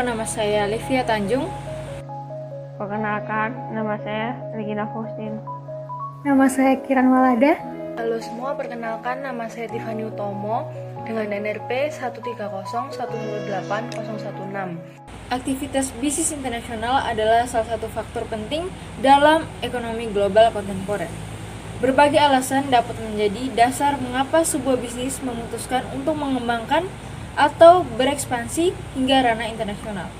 Halo, nama saya Livia Tanjung. Perkenalkan, nama saya Regina Faustin. Nama saya Kiran Walada. Halo semua, perkenalkan nama saya Tiffany Utomo dengan NRP 130118016. Aktivitas bisnis internasional adalah salah satu faktor penting dalam ekonomi global kontemporer. Berbagai alasan dapat menjadi dasar mengapa sebuah bisnis memutuskan untuk mengembangkan atau berekspansi hingga ranah internasional.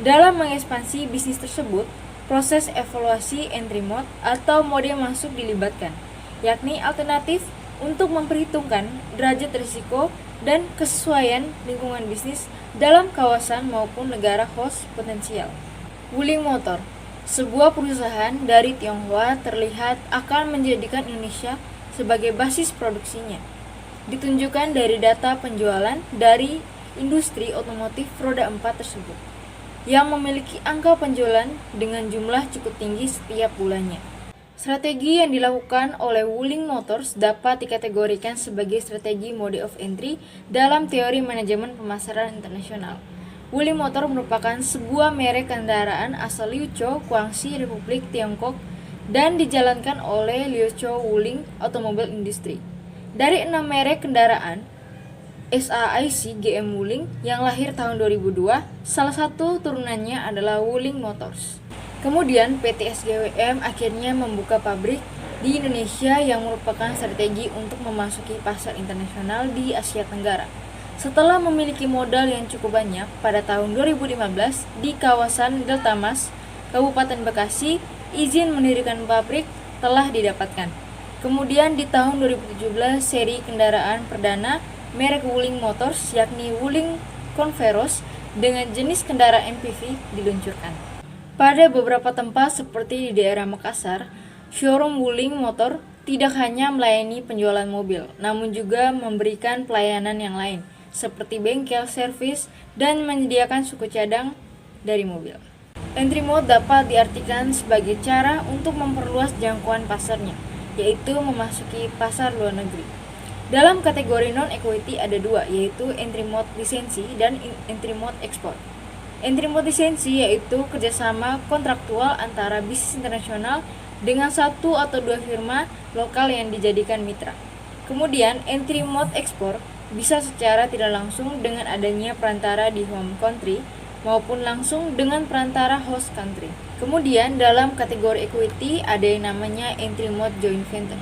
Dalam mengekspansi bisnis tersebut, proses evaluasi entry mode atau mode masuk dilibatkan, yakni alternatif untuk memperhitungkan derajat risiko dan kesesuaian lingkungan bisnis dalam kawasan maupun negara host potensial. Wuling Motor, sebuah perusahaan dari Tionghoa, terlihat akan menjadikan Indonesia sebagai basis produksinya. Ditunjukkan dari data penjualan dari industri otomotif roda 4 tersebut, yang memiliki angka penjualan dengan jumlah cukup tinggi setiap bulannya. Strategi yang dilakukan oleh Wuling Motors dapat dikategorikan sebagai strategi mode of entry dalam teori manajemen pemasaran internasional. Wuling Motor merupakan sebuah merek kendaraan asal Liuzhou, Guangxi, Republik Tiongkok, dan dijalankan oleh Liuzhou Wuling Automobile Industry. Dari 6 merek kendaraan SAIC GM Wuling yang lahir tahun 2002, salah satu turunannya adalah Wuling Motors. Kemudian PT SGWM akhirnya membuka pabrik di Indonesia yang merupakan strategi untuk memasuki pasar internasional di Asia Tenggara. Setelah memiliki modal yang cukup banyak pada tahun 2015 di kawasan Delta Mas, Kabupaten Bekasi, izin mendirikan pabrik telah didapatkan. Kemudian di tahun 2017 seri kendaraan perdana merek Wuling Motors yakni Wuling Converos dengan jenis kendaraan MPV diluncurkan. Pada beberapa tempat seperti di daerah Makassar, showroom Wuling Motor tidak hanya melayani penjualan mobil, namun juga memberikan pelayanan yang lain seperti bengkel, servis, dan menyediakan suku cadang dari mobil. Entry mode dapat diartikan sebagai cara untuk memperluas jangkauan pasarnya, yaitu memasuki pasar luar negeri. Dalam kategori non-equity ada dua, yaitu entry mode lisensi dan entry mode ekspor. Entry mode lisensi yaitu kerjasama kontraktual antara bisnis internasional dengan satu atau dua firma lokal yang dijadikan mitra. Kemudian entry mode ekspor bisa secara tidak langsung dengan adanya perantara di home country maupun langsung dengan perantara host country. Kemudian dalam kategori equity ada yang namanya entry mode joint venture,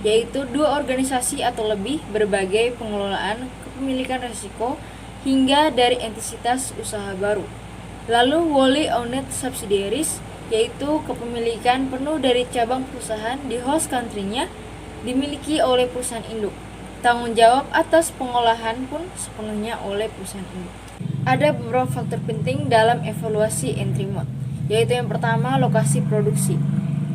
yaitu dua organisasi atau lebih berbagai pengelolaan kepemilikan risiko hingga dari entitas usaha baru. Lalu wholly owned subsidiaries, yaitu kepemilikan penuh dari cabang perusahaan di host country-nya dimiliki oleh perusahaan induk. Tanggung jawab atas pengolahan pun sepenuhnya oleh perusahaan induk. Ada beberapa faktor penting dalam evaluasi entry mode, yaitu yang pertama lokasi produksi.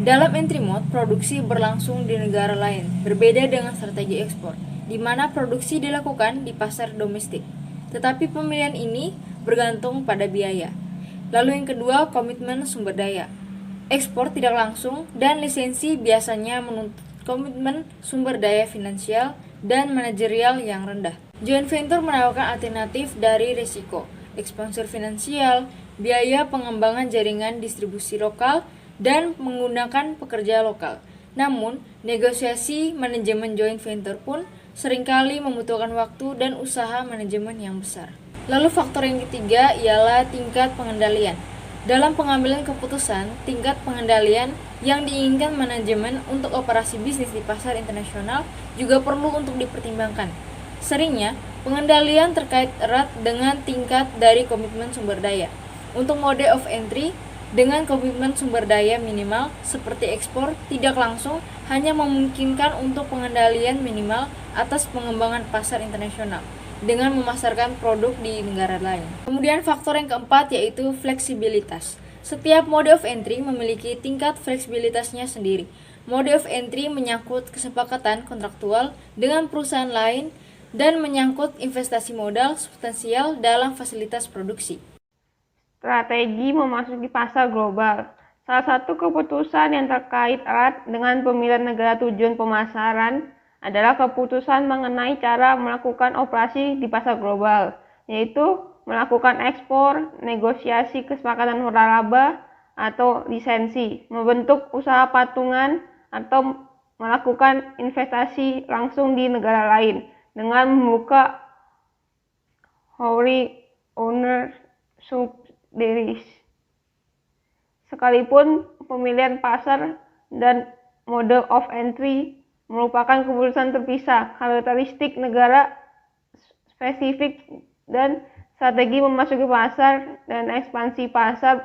Dalam entry mode, produksi berlangsung di negara lain, berbeda dengan strategi ekspor, di mana produksi dilakukan di pasar domestik. Tetapi pemilihan ini bergantung pada biaya. Lalu yang kedua, komitmen sumber daya. Ekspor tidak langsung dan lisensi biasanya menuntut komitmen sumber daya finansial dan manajerial yang rendah. Joint venture menawarkan alternatif dari risiko, eksposur finansial, biaya pengembangan jaringan distribusi lokal, dan menggunakan pekerja lokal. Namun, negosiasi manajemen joint venture pun seringkali membutuhkan waktu dan usaha manajemen yang besar. Lalu faktor yang ketiga ialah tingkat pengendalian. Dalam pengambilan keputusan, tingkat pengendalian yang diinginkan manajemen untuk operasi bisnis di pasar internasional juga perlu untuk dipertimbangkan. Seringnya, pengendalian terkait erat dengan tingkat dari komitmen sumber daya. Untuk mode of entry, dengan komitmen sumber daya minimal seperti ekspor tidak langsung hanya memungkinkan untuk pengendalian minimal atas pengembangan pasar internasional dengan memasarkan produk di negara lain. Kemudian faktor yang keempat yaitu fleksibilitas. Setiap mode of entry memiliki tingkat fleksibilitasnya sendiri. Mode of entry menyangkut kesepakatan kontraktual dengan perusahaan lain dan menyangkut investasi modal substansial dalam fasilitas produksi. Strategi memasuki pasar global. Salah satu keputusan yang terkait erat dengan pemilihan negara tujuan pemasaran adalah keputusan mengenai cara melakukan operasi di pasar global, yaitu melakukan ekspor, negosiasi kesepakatan waralaba atau lisensi, membentuk usaha patungan atau melakukan investasi langsung di negara lain dengan membuka wholly owned subsidiaries. Sekalipun pemilihan pasar dan mode of entry merupakan keputusan terpisah, karakteristik negara spesifik dan strategi memasuki pasar dan ekspansi pasar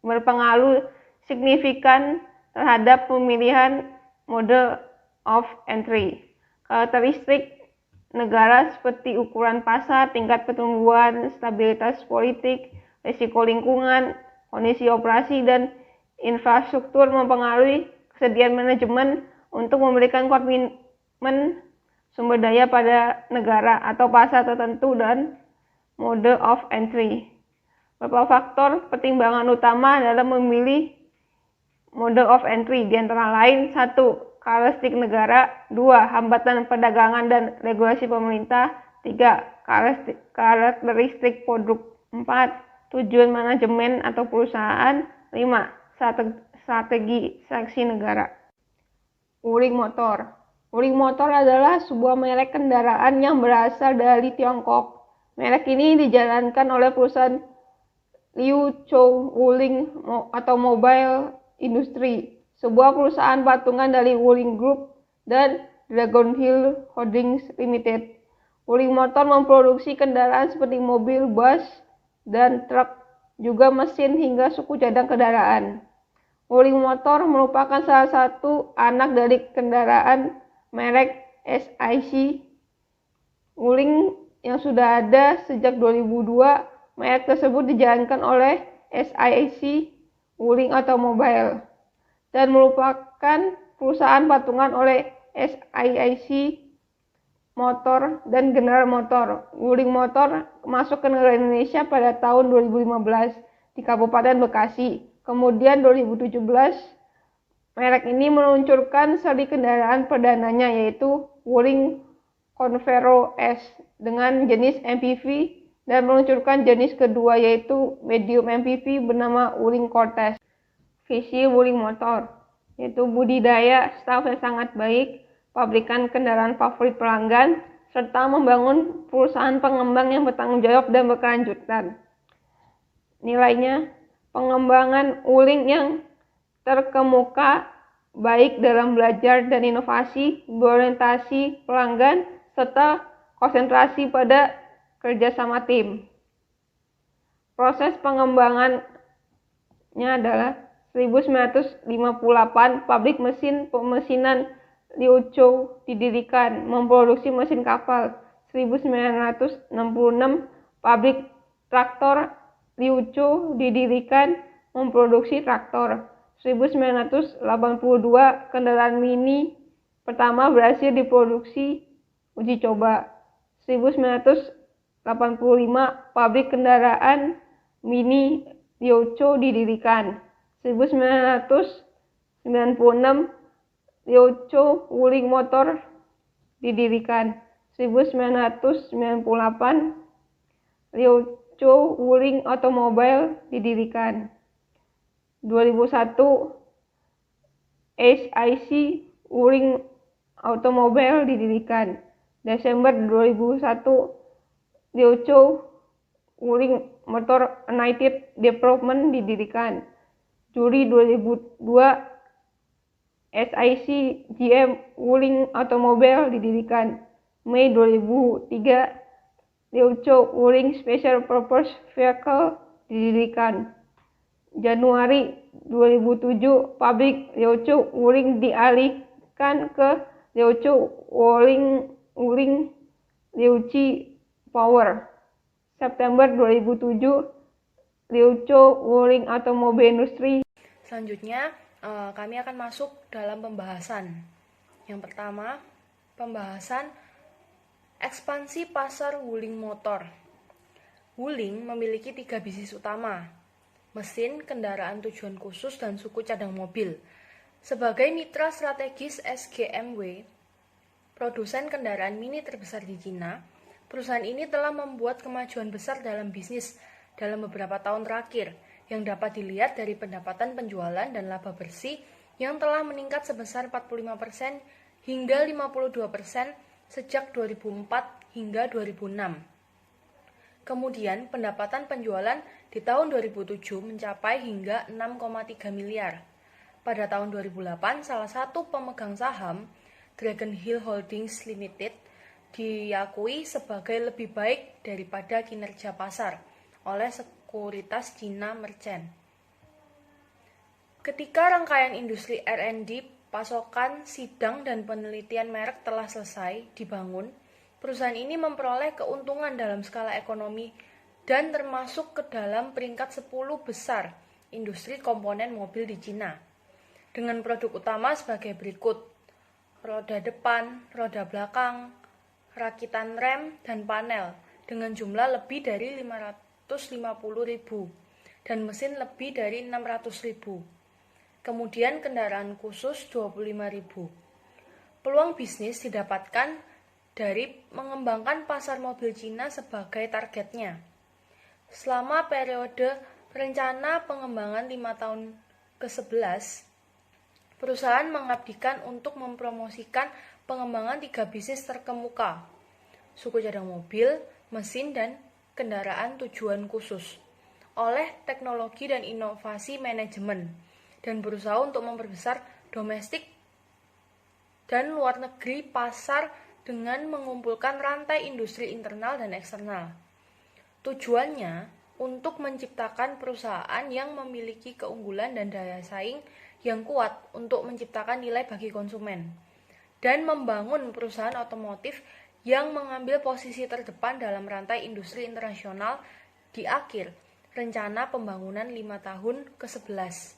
berpengaruh signifikan terhadap pemilihan mode of entry. Karakteristik negara seperti ukuran pasar, tingkat pertumbuhan, stabilitas politik, risiko lingkungan, kondisi operasi, dan infrastruktur mempengaruhi kesediaan manajemen untuk memberikan komitmen sumber daya pada negara atau pasar tertentu dan mode of entry. Beberapa faktor pertimbangan utama dalam memilih mode of entry di antara lain: 1. Karakteristik negara. 2. Hambatan perdagangan dan regulasi pemerintah. 3. Karakteristik produk. 4. Tujuan manajemen atau perusahaan. 5. Strategi seleksi negara. Wuling Motor. Wuling Motor adalah sebuah merek kendaraan yang berasal dari Tiongkok. Merek ini dijalankan oleh perusahaan Liu Chou Wuling atau Mobile Industry, sebuah perusahaan patungan dari Wuling Group dan Dragon Hill Holdings Limited. Wuling Motor memproduksi kendaraan seperti mobil, bus, dan truk, juga mesin hingga suku cadang kendaraan. Wuling Motor merupakan salah satu anak dari kendaraan merek SIC Wuling yang sudah ada sejak 2002. Merek tersebut dijalankan oleh SIC Wuling Automobile dan merupakan perusahaan patungan oleh SIC Motor dan General Motor. Wuling Motor masuk ke negara Indonesia pada tahun 2015 di Kabupaten Bekasi. Kemudian 2017 merek ini meluncurkan seri kendaraan perdananya yaitu Wuling Convero S dengan jenis MPV dan meluncurkan jenis kedua yaitu medium MPV bernama Wuling Cortez. Visi Wuling Motor yaitu budidaya staf yang sangat baik, pabrikan kendaraan favorit pelanggan, serta membangun perusahaan pengembang yang bertanggung jawab dan berkelanjutan. Nilainya, pengembangan Wuling yang terkemuka baik dalam belajar dan inovasi, berorientasi pelanggan, serta konsentrasi pada kerjasama tim. Proses pengembangannya adalah 1958 pabrik mesin pemesinan Liu Chou didirikan, memproduksi mesin kapal. 1966 pabrik traktor Liu Chou didirikan, memproduksi traktor. 1982 kendaraan mini pertama berhasil diproduksi uji coba. 1985 pabrik kendaraan mini Liu Chou didirikan. 1996 Liu Chou Wuling Motor didirikan. 1998 Liu Chou Wuling Automobile didirikan. 2001 SIC Wuling Automobile didirikan. Desember 2001 Liu Chou Wuling Motor United Development didirikan. Juli 2002 SIC GM Wuling Automobile didirikan. Mei 2003 Liu Chou Wuling Special Purpose Vehicle didirikan. Januari 2007 pabrik Liu Chou Wuling dialihkan ke Liu Chou Wuling Liuqi Power. September 2007 Liu Chou Wuling Automobile Industry. Selanjutnya, kami akan masuk dalam pembahasan. Yang pertama, pembahasan ekspansi pasar Wuling Motor. Wuling memiliki 3 bisnis utama: mesin, kendaraan tujuan khusus, dan suku cadang mobil. Sebagai mitra strategis SGMW, produsen kendaraan mini terbesar di Cina, Perusahaan ini telah membuat kemajuan besar dalam bisnis dalam beberapa tahun terakhir, yang dapat dilihat dari pendapatan penjualan dan laba bersih yang telah meningkat sebesar 45% hingga 52% sejak 2004 hingga 2006. Kemudian, pendapatan penjualan di tahun 2007 mencapai hingga 6,3 miliar. Pada tahun 2008, salah satu pemegang saham, Dragon Hill Holdings Limited, diakui sebagai lebih baik daripada kinerja pasar oleh Sekuritas Cina Merchant. Ketika rangkaian industri R&D, pasokan, sidang, dan penelitian merek telah selesai dibangun, perusahaan ini memperoleh keuntungan dalam skala ekonomi dan termasuk ke dalam peringkat 10 besar industri komponen mobil di Cina, dengan produk utama sebagai berikut: roda depan, roda belakang, rakitan rem, dan panel dengan jumlah lebih dari 550.000 dan mesin lebih dari 600.000. Kemudian kendaraan khusus 25.000. Peluang bisnis didapatkan dari mengembangkan pasar mobil Cina sebagai targetnya. Selama periode rencana pengembangan 5 tahun ke-11, perusahaan mengabdikan untuk mempromosikan pengembangan 3 bisnis terkemuka: suku cadang mobil, mesin, dan kendaraan tujuan khusus oleh teknologi dan inovasi manajemen, dan berusaha untuk memperbesar domestik dan luar negeri pasar dengan mengumpulkan rantai industri internal dan eksternal. Tujuannya untuk menciptakan perusahaan yang memiliki keunggulan dan daya saing yang kuat untuk menciptakan nilai bagi konsumen, dan membangun perusahaan otomotif yang mengambil posisi terdepan dalam rantai industri internasional di akhir rencana pembangunan 5 tahun ke-11,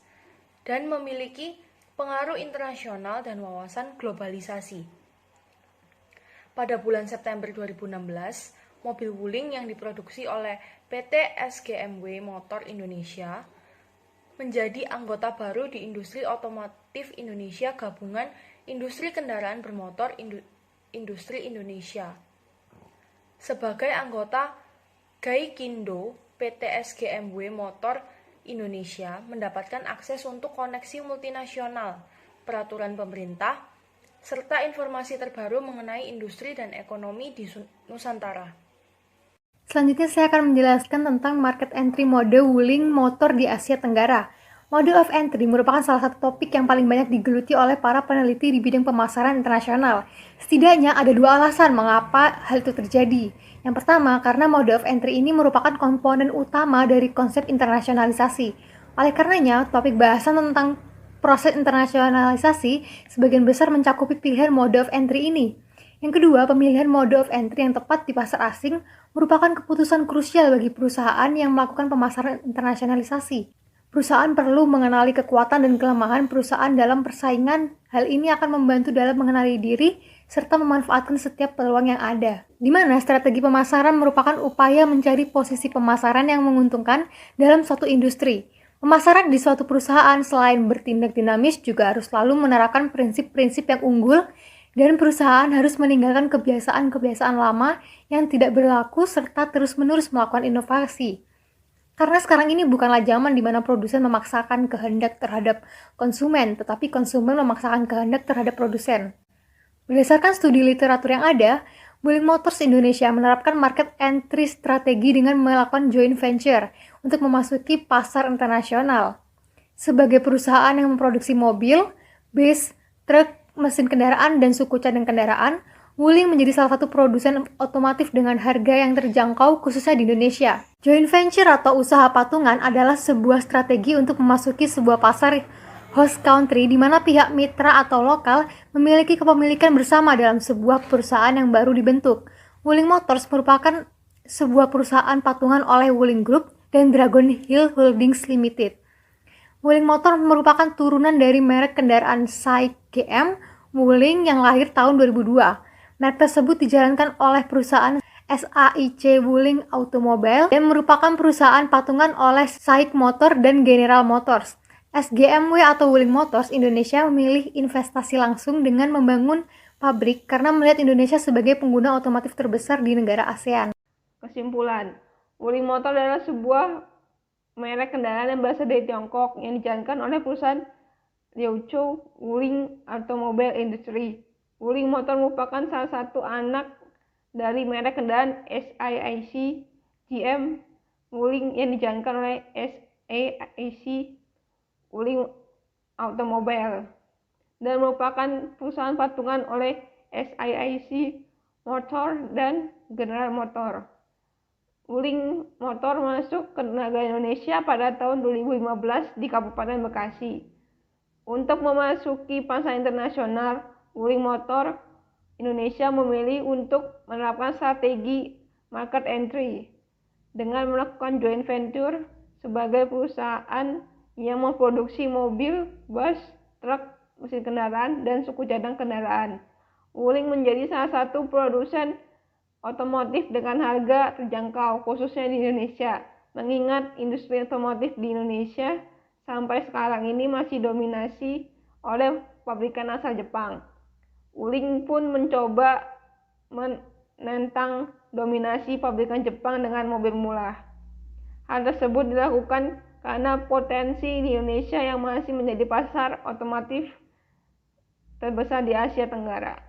dan memiliki pengaruh internasional dan wawasan globalisasi. Pada bulan September 2016, mobil Wuling yang diproduksi oleh PT SGMW Motor Indonesia menjadi anggota baru di industri otomotif Indonesia Gabungan Industri Kendaraan Bermotor Industri Indonesia. Sebagai anggota Gaikindo, PT SGMW Motor Indonesia mendapatkan akses untuk koneksi multinasional, peraturan pemerintah, serta informasi terbaru mengenai industri dan ekonomi di Nusantara. Selanjutnya saya akan menjelaskan tentang market entry mode Wuling Motor di Asia Tenggara. Mode of entry merupakan salah satu topik yang paling banyak digeluti oleh para peneliti di bidang pemasaran internasional. Setidaknya ada 2 alasan mengapa hal itu terjadi. Yang pertama, karena mode of entry ini merupakan komponen utama dari konsep internasionalisasi. Oleh karenanya, topik bahasan tentang proses internasionalisasi sebagian besar mencakupi pilihan mode of entry ini. Yang kedua, pemilihan mode of entry yang tepat di pasar asing merupakan keputusan krusial bagi perusahaan yang melakukan pemasaran internasionalisasi. Perusahaan perlu mengenali kekuatan dan kelemahan perusahaan dalam persaingan. Hal ini akan membantu dalam mengenali diri serta memanfaatkan setiap peluang yang ada. Di mana strategi pemasaran merupakan upaya mencari posisi pemasaran yang menguntungkan dalam suatu industri. Pemasaran di suatu perusahaan selain bertindak dinamis juga harus selalu menerapkan prinsip-prinsip yang unggul, dan perusahaan harus meninggalkan kebiasaan-kebiasaan lama yang tidak berlaku serta terus-menerus melakukan inovasi. Karena sekarang ini bukanlah zaman di mana produsen memaksakan kehendak terhadap konsumen, tetapi konsumen memaksakan kehendak terhadap produsen. Berdasarkan studi literatur yang ada, Wuling Motors Indonesia menerapkan market entry strategi dengan melakukan joint venture untuk memasuki pasar internasional. Sebagai perusahaan yang memproduksi mobil, bis, truk, mesin kendaraan, dan suku cadang kendaraan, Wuling menjadi salah satu produsen otomotif dengan harga yang terjangkau khususnya di Indonesia. Joint venture atau usaha patungan adalah sebuah strategi untuk memasuki sebuah pasar host country di mana pihak mitra atau lokal memiliki kepemilikan bersama dalam sebuah perusahaan yang baru dibentuk. Wuling Motors merupakan sebuah perusahaan patungan oleh Wuling Group dan Dragon Hill Holdings Limited. Wuling Motor merupakan turunan dari merek kendaraan SAIC GM Wuling yang lahir tahun 2002. Merek tersebut dijalankan oleh perusahaan SAIC Wuling Automobile dan merupakan perusahaan patungan oleh SAIC Motor dan General Motors. SGMW atau Wuling Motors Indonesia memilih investasi langsung dengan membangun pabrik karena melihat Indonesia sebagai pengguna otomotif terbesar di negara ASEAN. Kesimpulan, Wuling Motor adalah sebuah merek kendaraan yang berasal dari Tiongkok yang dijalankan oleh perusahaan Liuzhou Wuling Automobile Industry. Wuling Motor merupakan salah satu anak dari merek kendaraan SAIC GM Wuling yang dijalankan oleh SAIC Wuling Automobile dan merupakan perusahaan patungan oleh SAIC Motor dan General Motor. Wuling Motor masuk ke negara Indonesia pada tahun 2015 di Kabupaten Bekasi. Untuk memasuki pasar internasional, Wuling Motor Indonesia memilih untuk menerapkan strategi market entry dengan melakukan joint venture sebagai perusahaan yang memproduksi mobil, bus, truk, mesin kendaraan, dan suku cadang kendaraan. Wuling menjadi salah satu produsen otomotif dengan harga terjangkau, khususnya di Indonesia. Mengingat industri otomotif di Indonesia sampai sekarang ini masih dominasi oleh pabrikan asal Jepang. Wuling pun mencoba menentang dominasi pabrikan Jepang dengan mobil murah. Hal tersebut dilakukan karena potensi di Indonesia yang masih menjadi pasar otomotif terbesar di Asia Tenggara.